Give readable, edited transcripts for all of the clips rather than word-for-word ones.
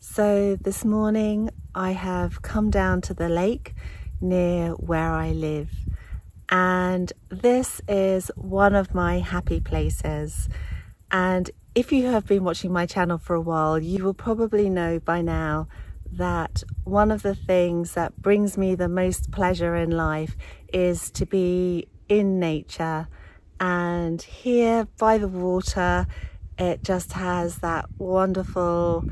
So this morning I have come down to the lake near where I live, and this is one of my happy places. And if you have been watching my channel for a while, you will probably know by now that one of the things that brings me the most pleasure in life is to be in nature. And here by the water, it just has that wonderful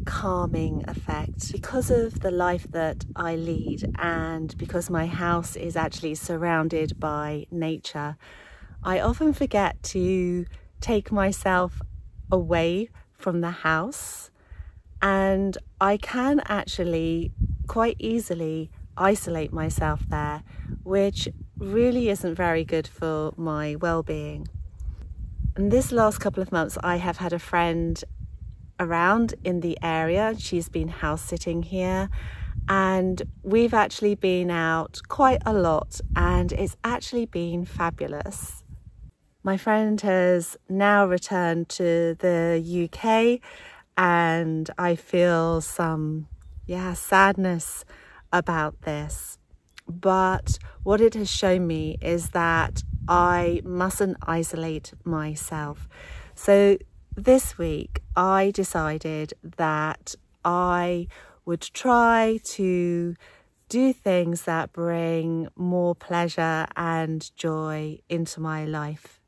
calming effect. Because of the life that I lead and because my house is actually surrounded by nature, I often forget to take myself away from the house, and I can actually quite easily isolate myself there, which really isn't very good for my well-being. And this last couple of months I have had a friend around in the area. She's been house sitting here, and we've actually been out quite a lot, and it's actually been fabulous. My friend has now returned to the UK, and I feel some sadness about this, but what it has shown me is that I mustn't isolate myself. So this week I decided that I would try to do things that bring more pleasure and joy into my life.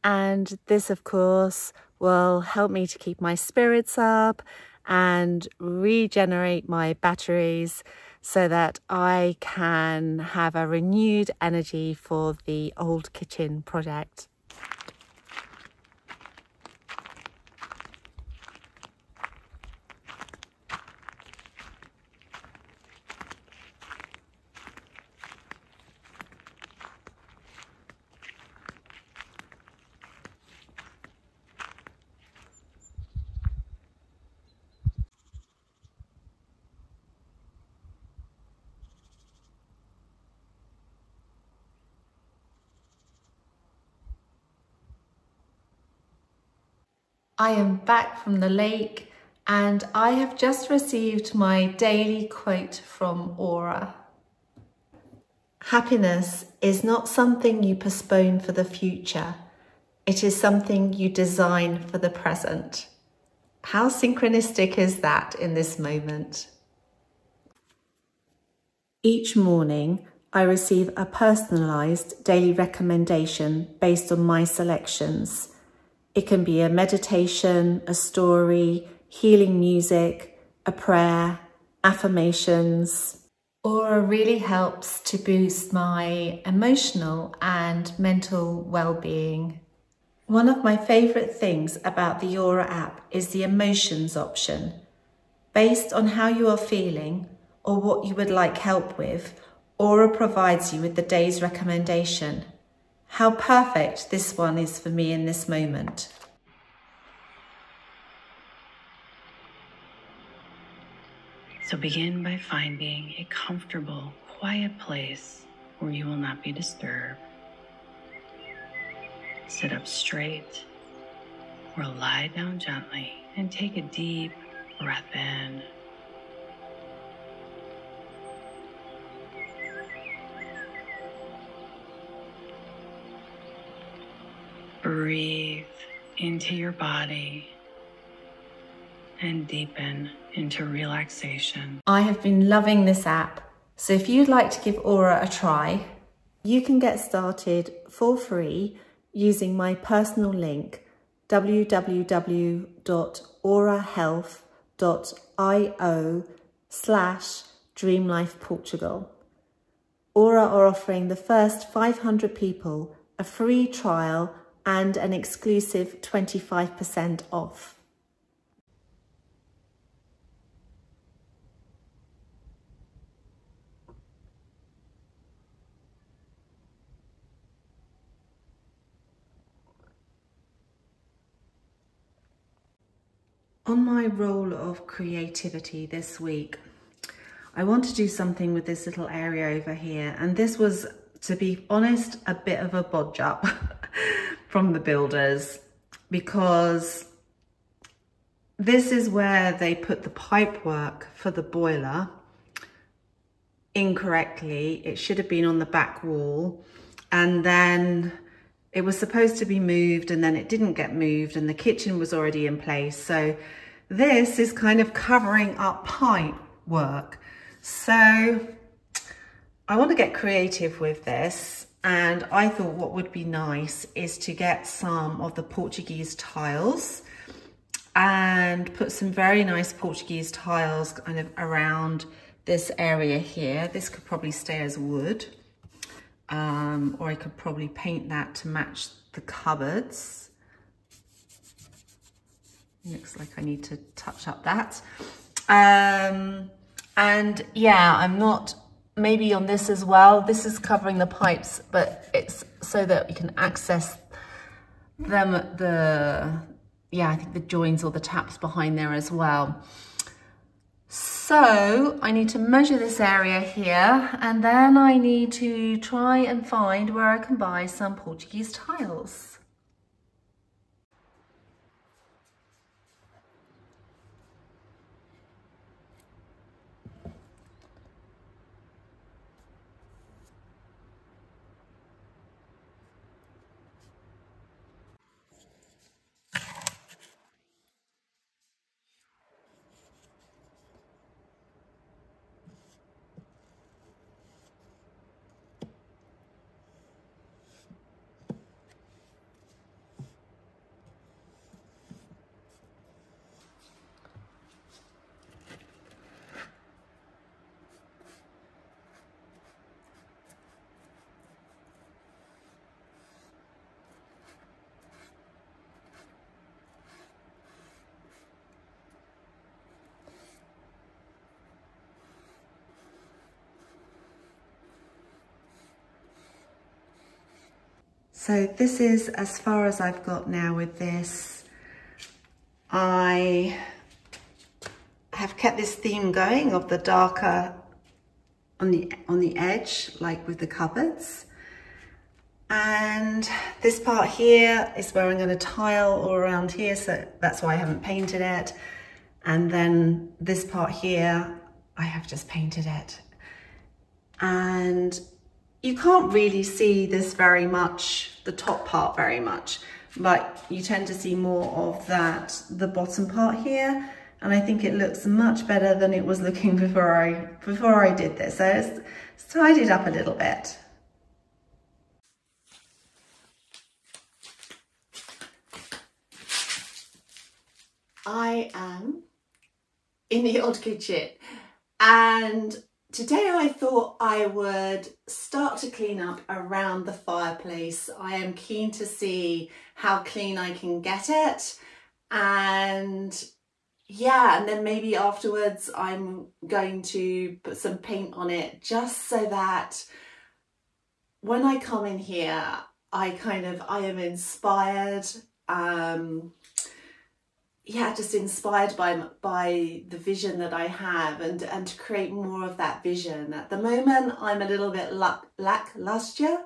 And this, of course, will help me to keep my spirits up and regenerate my batteries so that I can have a renewed energy for the old kitchen project. I am back from the lake, and I have just received my daily quote from Aura. Happiness is not something you postpone for the future. It is something you design for the present. How synchronistic is that in this moment? Each morning, I receive a personalised daily recommendation based on my selections. It can be a meditation, a story, healing music, a prayer, affirmations. Aura really helps to boost my emotional and mental well-being. One of my favourite things about the Aura app is the emotions option. Based on how you are feeling or what you would like help with, Aura provides you with the day's recommendation. How perfect this one is for me in this moment. So begin by finding a comfortable, quiet place where you will not be disturbed. Sit up straight or lie down gently and take a deep breath in. Breathe into your body and deepen into relaxation. I have been loving this app, so if you'd like to give Aura a try, you can get started for free using my personal link www.aurahealth.io/DreamLifePortugal. Aura are offering the first 500 people a free trial and an exclusive 25% off. On my role of creativity this week, I want to do something with this little area over here, and this was, to be honest, a bit of a bodge up from the builders, because this is where they put the pipe work for the boiler incorrectly. It should have been on the back wall, and then it was supposed to be moved, and then it didn't get moved, and the kitchen was already in place. So this is kind of covering up pipe work. So I want to get creative with this, and I thought what would be nice is to get some of the Portuguese tiles and put some very nice Portuguese tiles kind of around this area here. This could probably stay as wood, or I could probably paint that to match the cupboards. Looks like I need to touch up that. And yeah, I'm not, maybe on this as well, this is covering the pipes, but it's so that you can access them, I think the joins or the taps behind there as well. So I need to measure this area here, and then I need to try and find where I can buy some Portuguese tiles. So this is as far as I've got now with this. I have kept this theme going of the darker on the edge, like with the cupboards. And this part here is where I'm going to tile all around here, so that's why I haven't painted it. And then this part here, I have just painted it. And you can't really see this very much, the top part very much, but you tend to see more of that, the bottom part here. And I think it looks much better than it was looking before I did this. So it's tidied up a little bit. I am in the old kitchen, and today I thought I would start to clean up around the fireplace. I am keen to see how clean I can get it, and yeah, and then maybe afterwards I'm going to put some paint on it, just so that when I come in here I am inspired. Yeah, just inspired by the vision that I have, and to create more of that vision. At the moment, I'm a little bit lackluster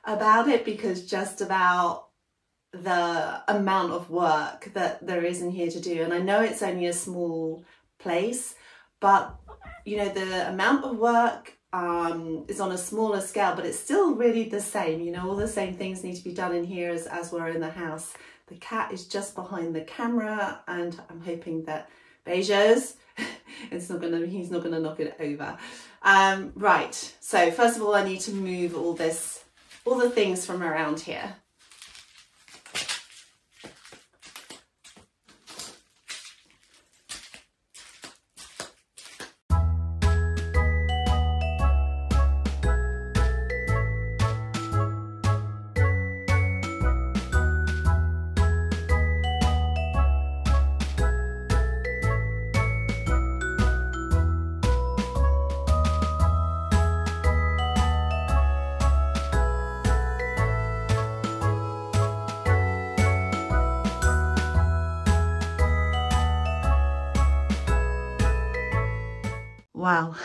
about it, because just about the amount of work that there is in here to do. And I know it's only a small place, but you know, the amount of work is on a smaller scale, but it's still really the same. You know, all the same things need to be done in here as were in the house. The cat is just behind the camera, and I'm hoping that Beijos, he's not gonna knock it over. Right, so first of all, I need to move all the things from around here. Wow,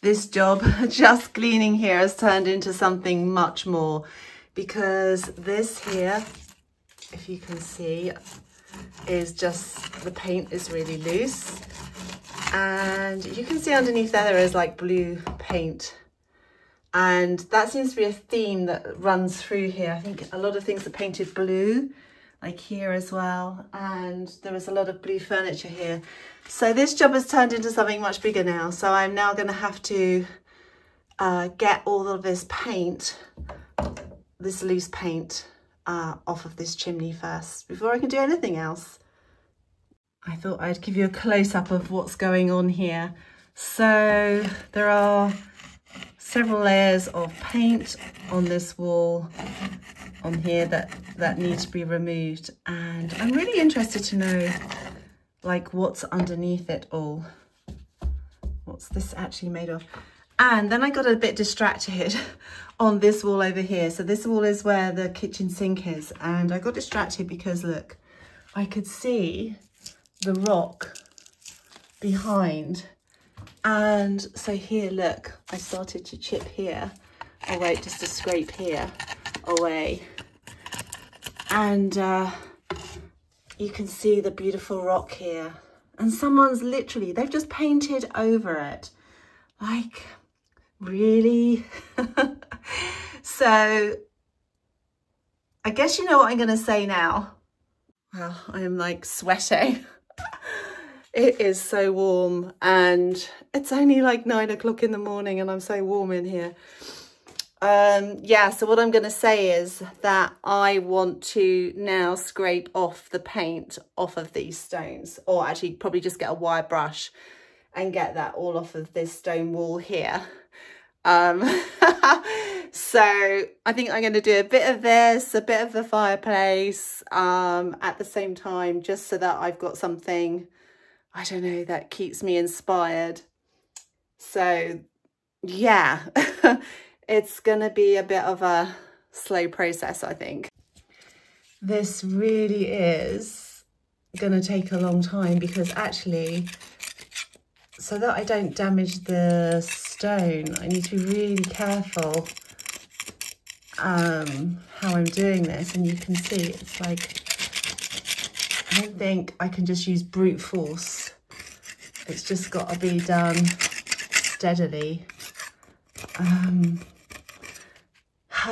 this job just cleaning here has turned into something much more, because this here, if you can see, is just, the paint is really loose. And you can see underneath there is like blue paint. And that seems to be a theme that runs through here. I think a lot of things are painted blue, like here as well. And there is a lot of blue furniture here. So this job has turned into something much bigger now. So I'm now going to have to get all of this paint, this loose paint, off of this chimney first before I can do anything else. I thought I'd give you a close-up of what's going on here. So there are several layers of paint on this wall on here that need to be removed, and I'm really interested to know like what's underneath it all. What's this actually made of? And then I got a bit distracted on this wall over here. So this wall is where the kitchen sink is, and I got distracted because look, I could see the rock behind. And so here, look, I started to chip here away, just to scrape here away. And you can see the beautiful rock here. And someone's literally, they've just painted over it. Like, really? So I guess you know what I'm going to say now. Well, I am like sweating. It is so warm, and it's only like 9 o'clock in the morning and I'm so warm in here. Yeah, so what I'm going to say is that I want to now scrape off the paint off of these stones, or actually probably just get a wire brush and get that all off of this stone wall here. So I think I'm going to do a bit of this, a bit of the fireplace at the same time, just so that I've got something, I don't know, that keeps me inspired. So yeah, it's going to be a bit of a slow process, I think. This really is going to take a long time, because actually, so that I don't damage the stone, I need to be really careful how I'm doing this. And you can see it's like, I don't think I can just use brute force. It's just got to be done steadily. I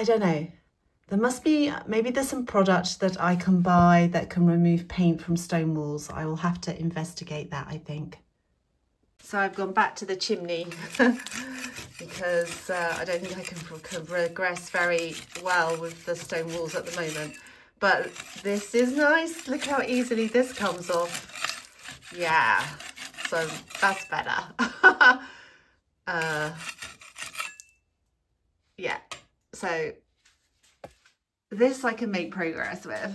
don't know. There must be, maybe there's some products that I can buy that can remove paint from stone walls. I will have to investigate that, I think. So I've gone back to the chimney because I don't think I can progress very well with the stone walls at the moment. But this is nice. Look how easily this comes off. Yeah, so that's better. Yeah, so this I can make progress with.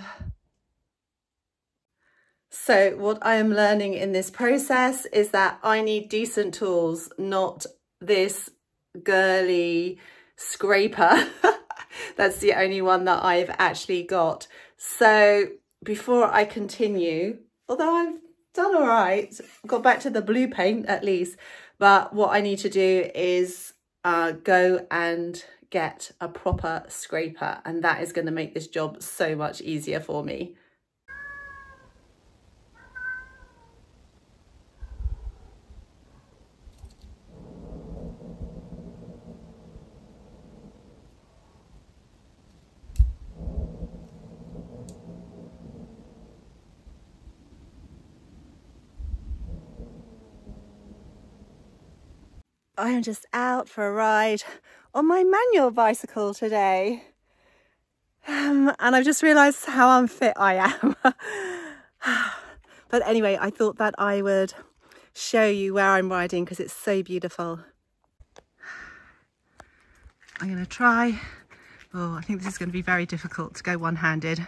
So what I am learning in this process is that I need decent tools, not this girly scraper. That's the only one that I've actually got. So before I continue, although I've done all right, got back to the blue paint at least, but what I need to do is go and get a proper scraper, and that is going to make this job so much easier for me. I am just out for a ride on my manual bicycle today. And I've just realised how unfit I am. But anyway, I thought that I would show you where I'm riding because it's so beautiful. I'm going to try. Oh, I think this is going to be very difficult to go one-handed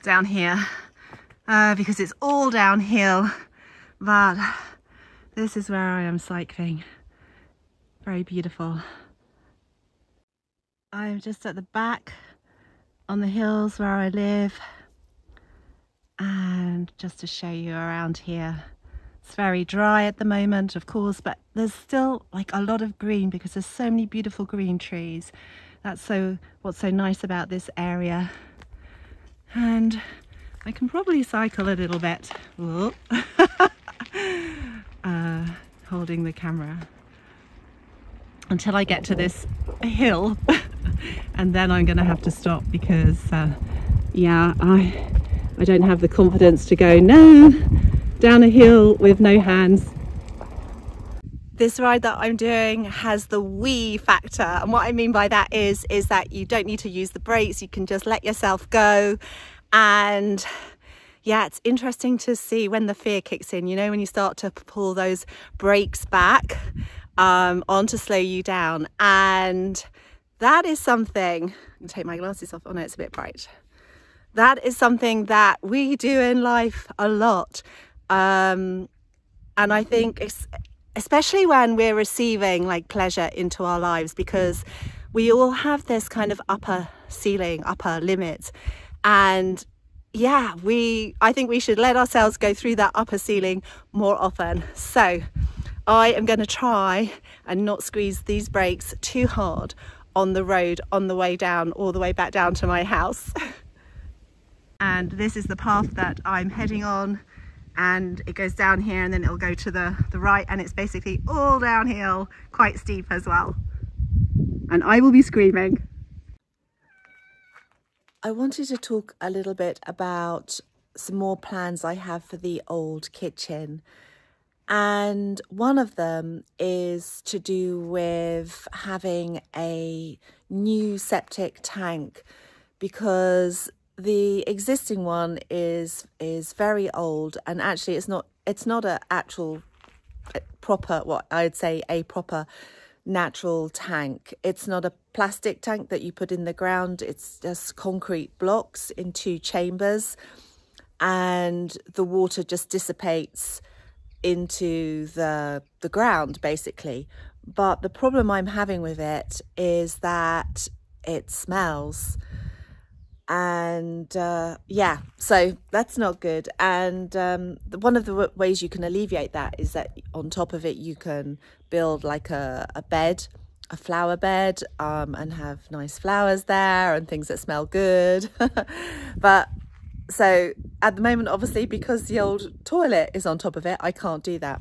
down here because it's all downhill. But this is where I am cycling. Very beautiful. I'm just at the back on the hills where I live, and just to show you around here, it's very dry at the moment, of course, but there's still like a lot of green because there's so many beautiful green trees. That's what's so nice about this area. And I can probably cycle a little bit. Holding the camera until I get to this hill and then I'm gonna have to stop because yeah, I don't have the confidence to go down a hill with no hands. This ride that I'm doing has the wee factor, and what I mean by that is that you don't need to use the brakes, you can just let yourself go. And yeah, it's interesting to see when the fear kicks in, you know, when you start to pull those brakes back on to slow you down. And that is something, I'm gonna take my glasses off, oh no, it's a bit bright. That is something that we do in life a lot. And I think especially when we're receiving like pleasure into our lives, because we all have this kind of upper ceiling, upper limit. And yeah, I think we should let ourselves go through that upper ceiling more often. So I am going to try and not squeeze these brakes too hard on the road on the way down, all the way back down to my house. And this is the path that I'm heading on, and it goes down here and then it'll go to the right, and it's basically all downhill, quite steep as well. And I will be screaming. I wanted to talk a little bit about some more plans I have for the old kitchen. And one of them is to do with having a new septic tank, because the existing one is very old, and actually it's not an actual proper, what I'd say a proper natural tank. It's not a plastic tank that you put in the ground, it's just concrete blocks in 2 chambers, and the water just dissipates into the ground basically. But the problem I'm having with it is that it smells, and yeah, so that's not good. And one of the ways you can alleviate that is that on top of it you can build like a bed, a flower bed, and have nice flowers there and things that smell good. But so at the moment, obviously, because the old toilet is on top of it, I can't do that.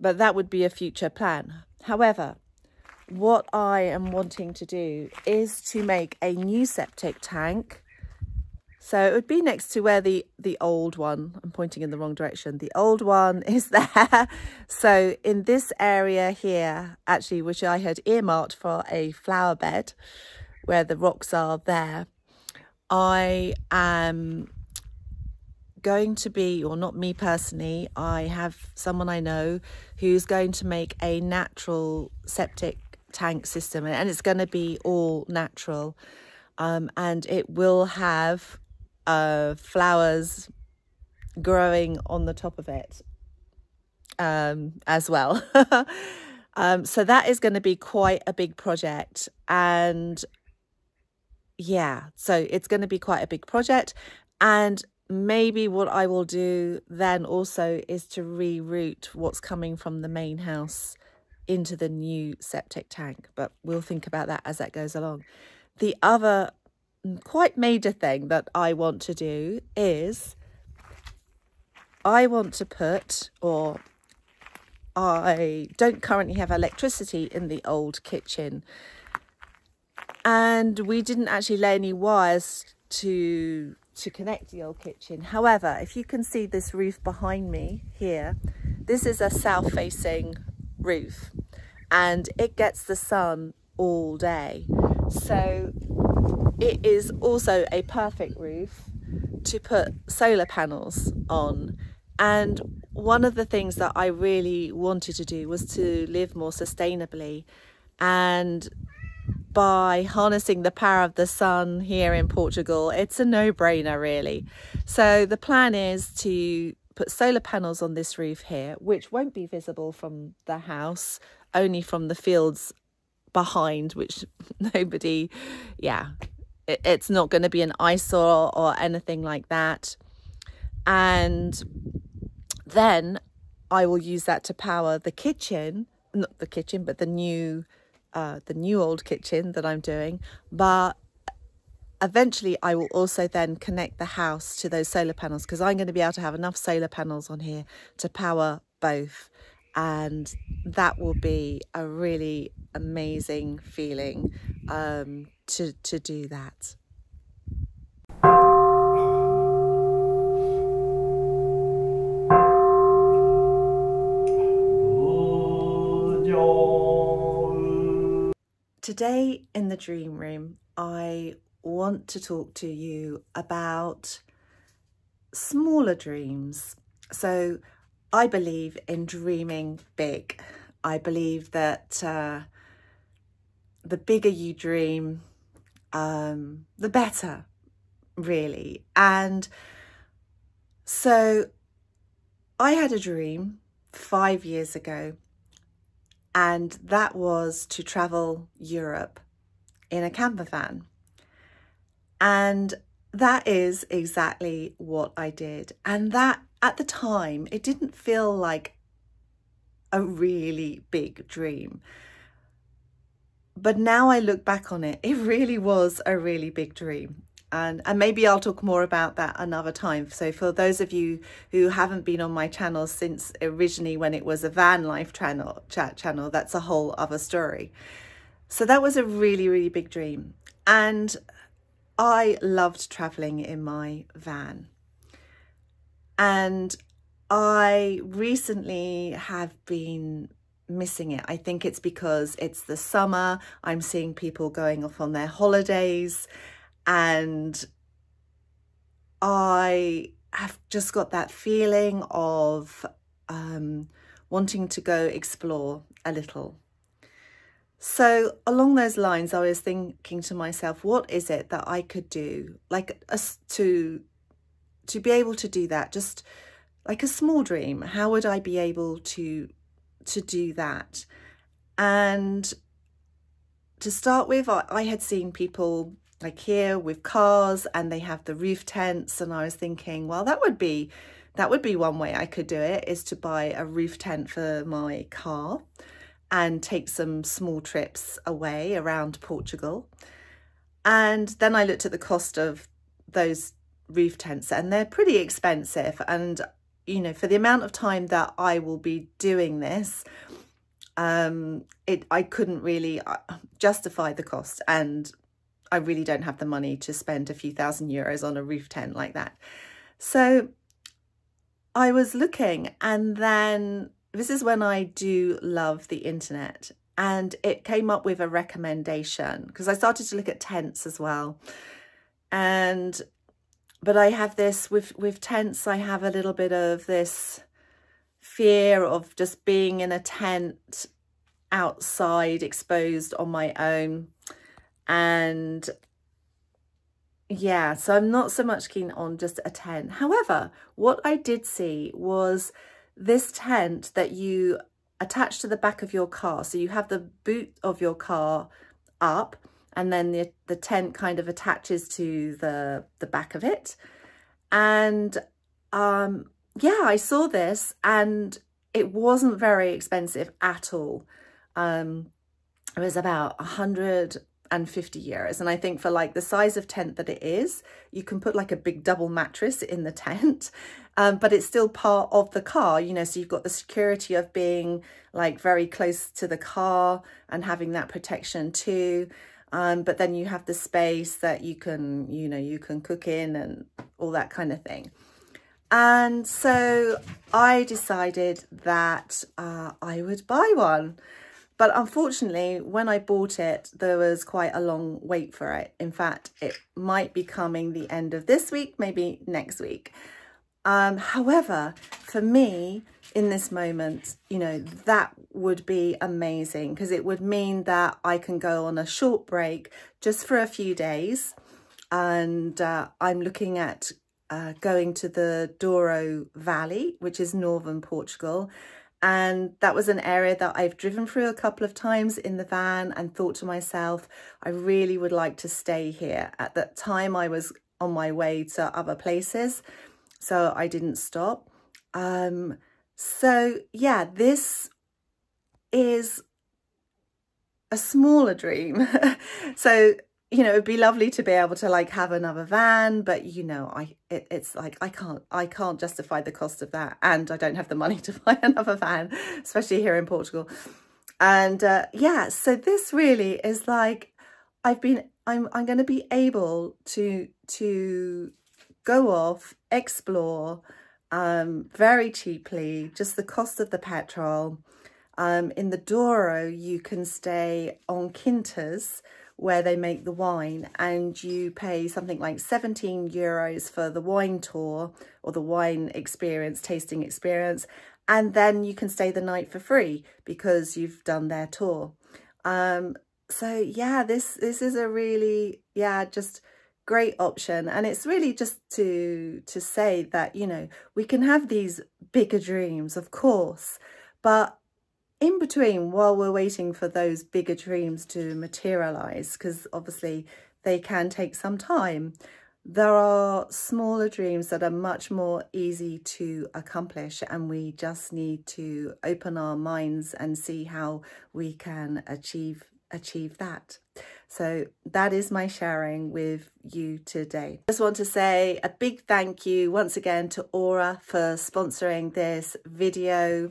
But that would be a future plan. However, what I am wanting to do is to make a new septic tank. So it would be next to where the old one, I'm pointing in the wrong direction, the old one is there. So in this area here, actually, which I had earmarked for a flower bed, where the rocks are there, I am going to be, or not me personally, I have someone I know who's going to make a natural septic tank system, and it's going to be all natural, and it will have flowers growing on the top of it as well. So that is going to be quite a big project, and yeah, so it's going to be quite a big project. And maybe what I will do then also is to reroute what's coming from the main house into the new septic tank, but we'll think about that as that goes along. The other quite major thing that I want to do is I want to put, or I don't currently have electricity in the old kitchen, and we didn't actually lay any wires to connect the old kitchen. However, if you can see this roof behind me here, this is a south facing roof and it gets the sun all day. So it is also a perfect roof to put solar panels on. And one of the things that I really wanted to do was to live more sustainably, and by harnessing the power of the sun here in Portugal, it's a no-brainer really. So the plan is to put solar panels on this roof here, which won't be visible from the house, only from the fields behind, which nobody, yeah, it's not going to be an eyesore or anything like that. And then I will use that to power the kitchen, not the kitchen, but the new old kitchen that I'm doing. But eventually I will also then connect the house to those solar panels, because I'm going to be able to have enough solar panels on here to power both. And that will be a really amazing feeling to do that. Today in the dream room, I want to talk to you about smaller dreams. So I believe in dreaming big. I believe that the bigger you dream, the better, really. And so I had a dream 5 years ago, and that was to travel Europe in a camper van. And that is exactly what I did. And that, at the time, it didn't feel like a really big dream. But now I look back on it, it really was a really big dream. And maybe I'll talk more about that another time. So for those of you who haven't been on my channel since originally when it was a van life channel, that's a whole other story. So that was a really, really big dream. And I loved traveling in my van. And I recently have been missing it. I think it's because it's the summer. I'm seeing people going off on their holidays, and I have just got that feeling of wanting to go explore a little. So along those lines, I was thinking to myself, what is it that I could do, like to be able to do that, just like a small dream? How would I be able to do that? And to start with, I had seen people like here with cars, and they have the roof tents, and I was thinking, well, that would be one way I could do it, is to buy a roof tent for my car and take some small trips away around Portugal. And then I looked at the cost of those roof tents, and they're pretty expensive. And, you know, for the amount of time that I will be doing this, I couldn't really justify the cost. And I really don't have the money to spend a few €1,000 on a roof tent like that. So I was looking, and then this is when I do love the internet, and it came up with a recommendation, because I started to look at tents as well. But I have this with tents, I have a little bit of this fear of just being in a tent outside, exposed on my own. And yeah, so I'm not so much keen on just a tent. However, what I did see was this tent that you attach to the back of your car. So you have the boot of your car up, and then the tent kind of attaches to the back of it. And yeah, I saw this, and it wasn't very expensive at all. It was about 150 euros. And I think for like the size of tent that it is, you can put like a big double mattress in the tent, but it's still part of the car, you know, so you've got the security of being like very close to the car and having that protection too. But then you have the space that you can, you know, you can cook in and all that kind of thing. And so I decided that I would buy one. But unfortunately, when I bought it, there was quite a long wait for it. In fact, it might be coming the end of this week, maybe next week. However, for me, in this moment, you know, that would be amazing, because it would mean that I can go on a short break just for a few days. And I'm looking at going to the Douro Valley, which is northern Portugal. And that was an area that I've driven through a couple of times in the van, and thought to myself, I really would like to stay here. At that time, I was on my way to other places, so I didn't stop. So yeah, this is a smaller dream. So you know, it'd be lovely to be able to like have another van, but you know, it's like I can't justify the cost of that, and I don't have the money to buy another van, especially here in Portugal. And yeah, so this really is like I'm going to be able to go off, explore very cheaply, just the cost of the petrol. In the Douro, you can stay on quintas where they make the wine, and you pay something like 17 euros for the wine tour or the wine experience, tasting experience, and then you can stay the night for free because you've done their tour. So yeah, this is a really, yeah, just great option. And it's really just to say that, you know, we can have these bigger dreams, of course, but in between, while we're waiting for those bigger dreams to materialize, because obviously they can take some time, there are smaller dreams that are much more easy to accomplish, and we just need to open our minds and see how we can achieve that. So that is my sharing with you today. Just want to say a big thank you once again to Aura for sponsoring this video.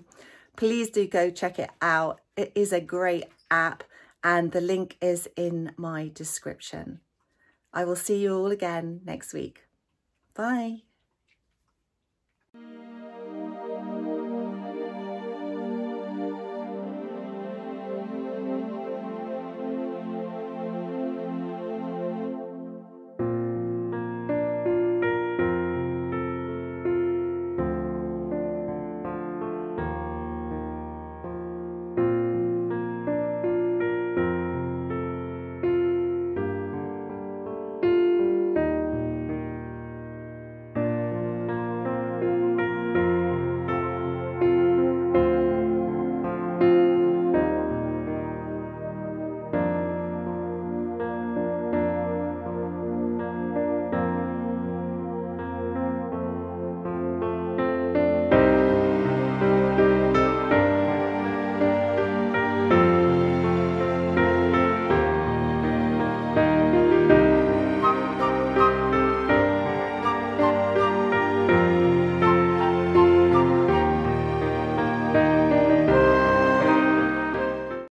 Please do go check it out. It is a great app, and the link is in my description. I will see you all again next week. Bye.